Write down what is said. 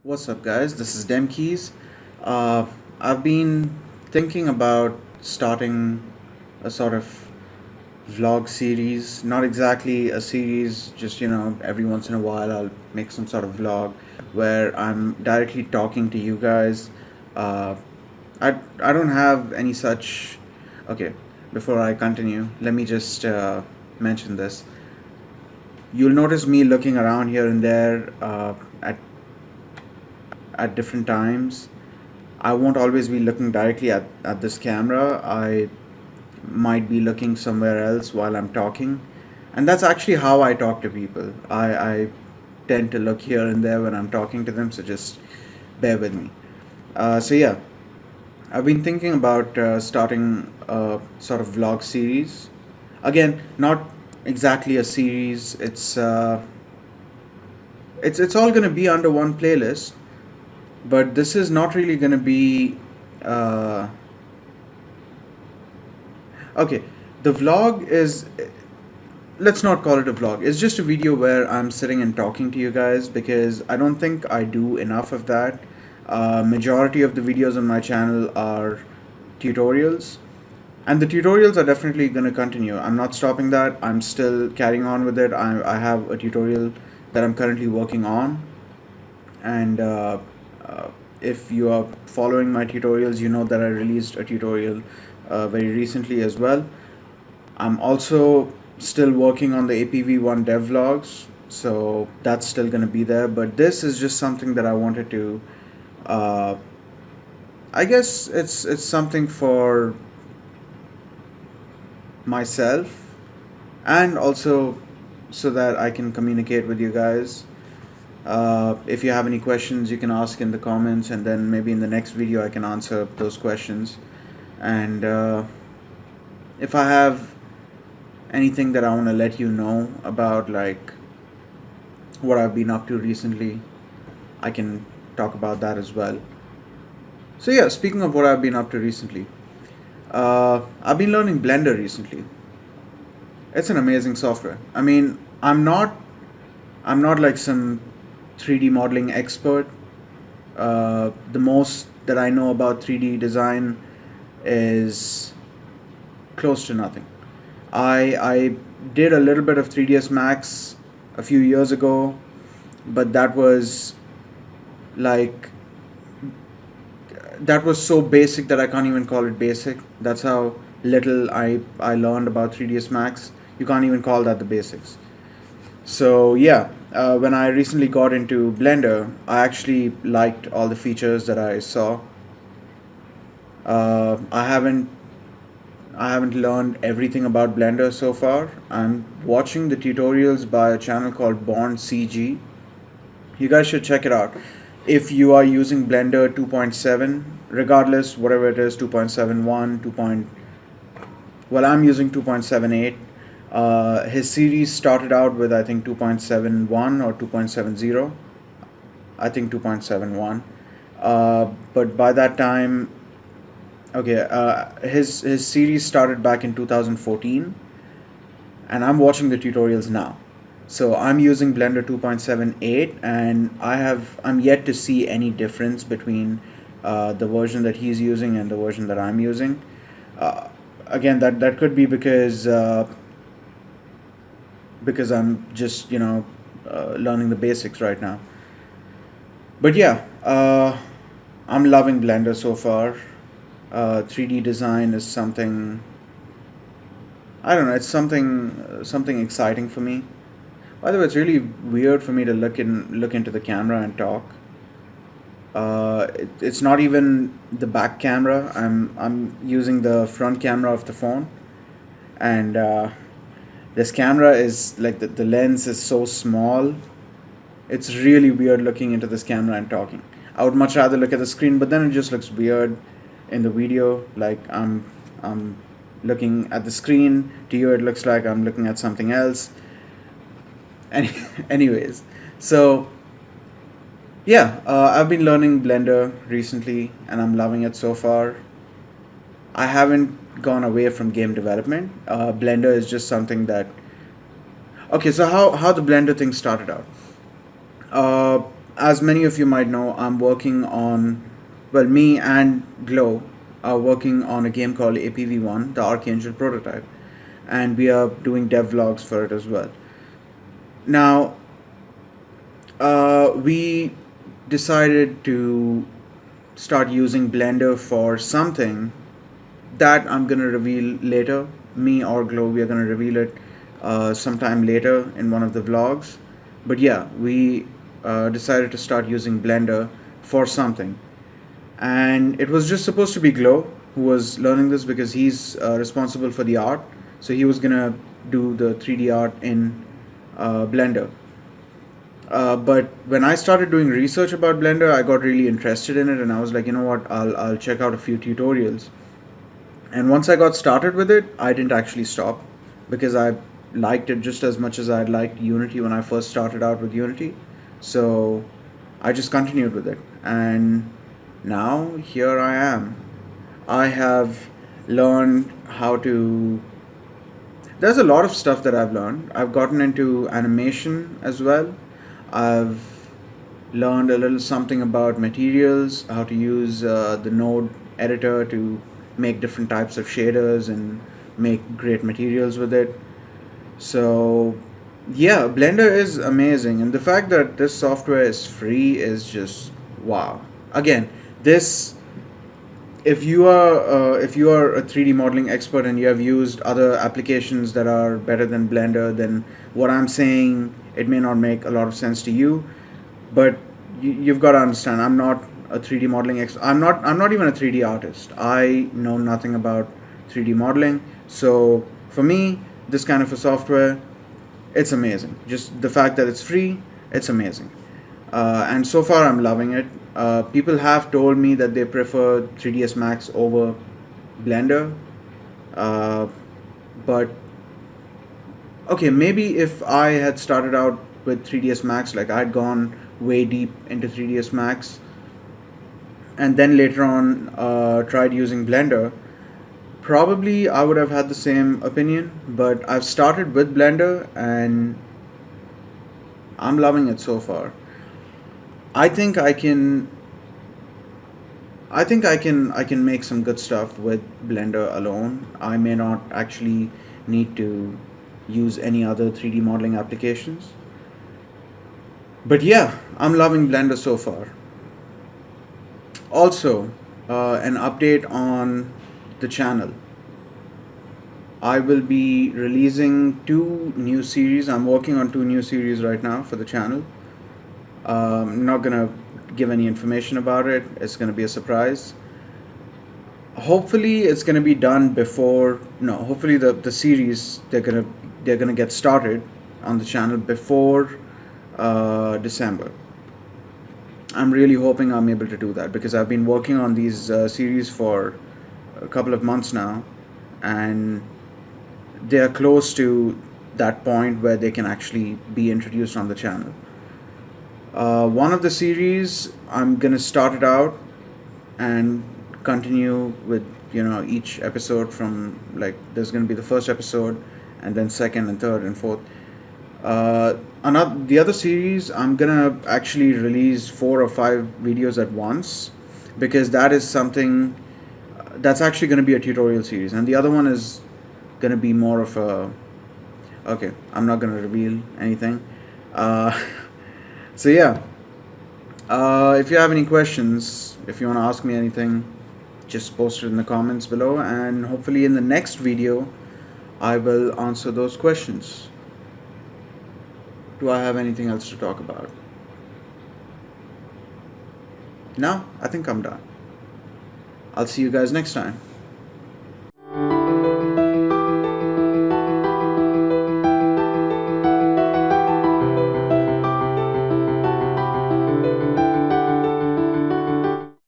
What's up, guys? This is Demkeys. Uh, I've been thinking about starting a sort of vlog series. Not exactly a series, just every once in a while I'll make some sort of vlog where I'm directly talking to you guys. Uh, I don't have any such. Okay, before I continue, let me just mention this. You'll notice me looking around here and there at different times. I won't always be looking directly at this camera. I might be looking somewhere else while I'm talking. And that's actually how I talk to people. I tend to look here and there when I'm talking to them, so just bear with me. Yeah, I've been thinking about starting a sort of vlog series. Again, not exactly a series. It's all going to be under one playlist, but this is not really going to be uh, okay. The vlog is, let's not call it a vlog. It's just a video where I'm sitting and talking to you guys because I don't think I do enough of that. Majority of the videos on my channel are tutorials, and the tutorials are definitely going to continue. I'm not stopping that. I'm still carrying on with it. I have a tutorial that I'm currently working on, and uh, if you are following my tutorials, you know that I released a tutorial very recently as well. I'm also still working on the APV1 devlogs, so that's still going to be there. But this is just something that I wanted to. Uh, I guess it's something for myself, and also so that I can communicate with you guys. If you have any questions, you can ask in the comments, and then maybe in the next video I can answer those questions. And if I have anything that I want to let you know about, like what I've been up to recently, I can talk about that as well. So yeah, speaking of what I've been up to recently, I've been learning Blender recently. It's an amazing software. I mean, I'm not like some 3D modeling expert. The most that I know about 3D design is close to nothing. I did a little bit of 3ds Max a few years ago, but like that was so basic that I can't even call it basic. That's how little I learned about 3ds Max. You can't even call that the basics. So yeah, when I recently got into Blender, I actually liked all the features that I saw. Uh, I haven't I haven't learned everything about Blender so far. I'm watching the tutorials by a channel called Bond CG. You guys should check it out. If you are using Blender 2.7, regardless, whatever it is, 2.71, 2. Well, I'm using 2.78. His series started out with, I think, 2.71 or 2.70. I think 2.71. But by that time, okay, his series started back in 2014, and I'm watching the tutorials now. So I'm using Blender 2.78, and I'm yet to see any difference between the version that he's using and the version that I'm using. Uh, Again, that could be because I'm just learning the basics right now. But yeah, I'm loving Blender so far. 3D design is something, I don't know. It's something exciting for me. By the way, it's really weird for me to look into the camera and talk. It's not even the back camera. I'm using the front camera of the phone, and this camera is like the lens is so small. It's really weird looking into this camera and talking. I would much rather look at the screen, but then it just looks weird in the video. Like I'm looking at the screen. To you, it looks like I'm looking at something else. Any, anyways, so yeah, I've been learning Blender recently, and I'm loving it so far. I haven't gone away from game development. Blender is just something that. Okay, so how the Blender thing started out? As many of you might know, I'm working on, well, me and Glow are working on a game called APV1, the Archangel prototype, and we are doing dev vlogs for it as well. Now, we decided to start using Blender for something that I'm gonna reveal later. Me or Glow, we are gonna reveal it sometime later in one of the vlogs. But yeah, we decided to start using Blender for something, and it was just supposed to be Glow who was learning this because he's responsible for the art. So he was gonna do the 3D art in Blender. But when I started doing research about Blender, I got really interested in it, and I was like, you know what, I'll check out a few tutorials. And once I got started with it, I didn't actually stop because I liked it just as much as I liked Unity when I first started out with Unity. So I just continued with it, and now here I am. I have learned how to. There's a lot of stuff that I've learned. I've gotten into animation as well. I've learned a little something about materials, how to use the node editor to make different types of shaders and make great materials with it. So yeah, Blender is amazing, and the fact that this software is free is just wow. Again, this, if you are a 3D modeling expert and you have used other applications that are better than Blender, then what I'm saying, it may not make a lot of sense to you. But you've got to understand, I'm not a 3D modeling I'm not even a 3D artist. I know nothing about 3D modeling. So for me, this kind of a software, it's amazing. Just the fact that it's free, it's amazing. And so far I'm loving it. People have told me that they prefer 3ds Max over Blender. uh, but okay, maybe if I had started out with 3ds Max, like I'd gone way deep into 3ds Max, and then later on tried using Blender, probably I would have had the same opinion. But I've started with Blender and I'm loving it so far. I think I can I can make some good stuff with Blender alone. I may not actually need to use any other 3D modeling applications. But yeah, I'm loving Blender so far. Also, an update on the channel. I will be releasing two new series. I'm working on two new series right now for the channel. I'm not gonna give any information about it. It's gonna be a surprise. Hopefully, it's gonna be done before. No, hopefully the series they're gonna get started on the channel before December. I'm really hoping I'm able to do that because I've been working on these series for a couple of months now, and they are close to that point where they can actually be introduced on the channel. One of the series, I'm gonna start it out and continue with each episode from, like, there's gonna be the first episode, and then second and third and fourth. Another The other series, I'm gonna actually release 4 or 5 videos at once because that is something that's actually gonna be a tutorial series, and the other one is gonna be more of a, okay, I'm not gonna reveal anything. Uh, so yeah, if you have any questions, if you want to ask me anything, just post it in the comments below, and hopefully in the next video I will answer those questions. Do I have anything else to talk about? No, I think I'm done. I'll see you guys next time.